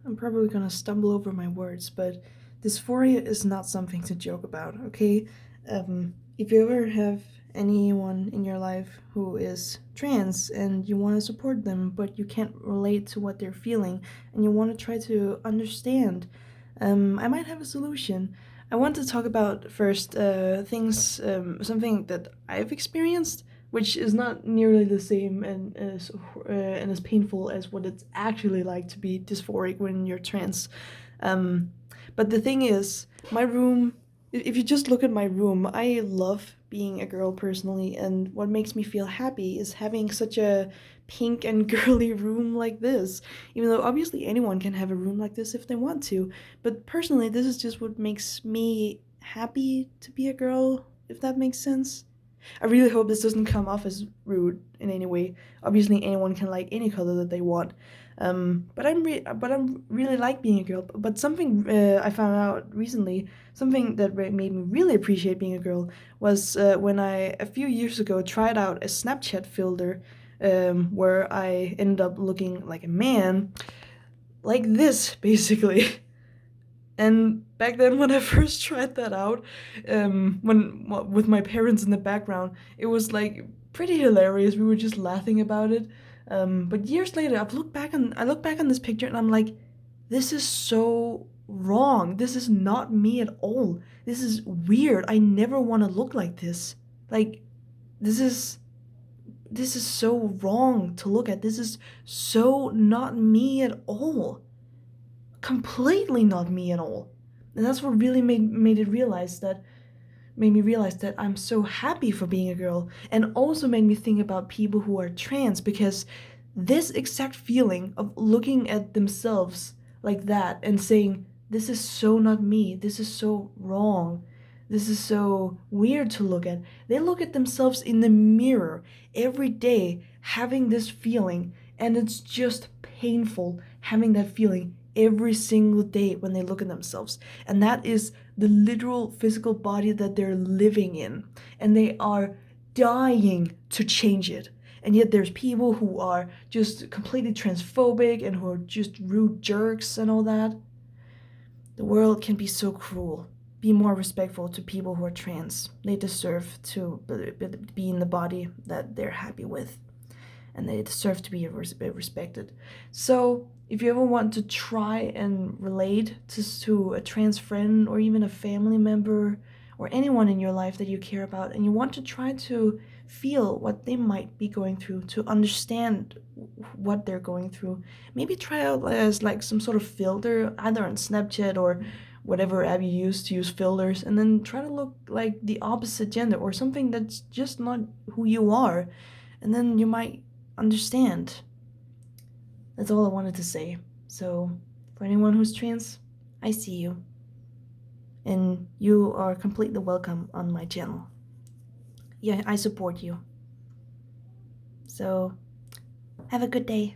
I'm probably gonna stumble over my words, but dysphoria is not something to joke about, okay? If you ever have anyone in your life who is trans and you want to support them, but you can't relate to what they're feeling and you want to try to understand, I might have a solution. I want to talk about first something that I've experienced, which is not nearly the same and as painful as what it's actually like to be dysphoric when you're trans. Um, but the thing is, my room. If you just look at my room, I love being a girl personally, and what makes me feel happy is having such a pink and girly room like this. Even though obviously anyone can have a room like this if they want to, but personally, this is just what makes me happy to be a girl, if that makes sense. I really hope this doesn't come off as rude in any way. Obviously, anyone can like any color that they want. But I'm really like being a girl. But something I found out recently, something that made me really appreciate being a girl, was when I a few years ago tried out a Snapchat filter, where I ended up looking like a man, like this basically. And back then, when I first tried that out, with my parents in the background, it was like pretty hilarious. We were just laughing about it. But years later, I look back on this picture, and I'm like, this is so wrong. This is not me at all. This is weird. I never want to look like this. Like, this is this is so wrong to look at. This is so not me at all, completely not me at all. And that's what really made me realize that I'm so happy for being a girl, and also made me think about people who are trans, because this exact feeling of looking at themselves like that and saying, this is so not me, this is so wrong, this is so weird to look at. They look at themselves in the mirror every day having this feeling, and it's just painful having that feeling every single day when they look at themselves. And that is the literal physical body that they're living in, and they are dying to change it. And yet there's people who are just completely transphobic and who are just rude jerks and all that. The world can be so cruel. Be more respectful to people who are trans. They deserve to be in the body that they're happy with, and they deserve to be respected. So, if you ever want to try and relate to a trans friend or even a family member or anyone in your life that you care about, and you want to try to feel what they might be going through, to understand what they're going through, maybe try out as like some sort of filter, either on Snapchat or whatever app you use to use filters, and then try to look like the opposite gender or something that's just not who you are, and then you might understand. That's all I wanted to say. So, for anyone who's trans, I see you. And you are completely welcome on my channel. Yeah, I support you. So, have a good day.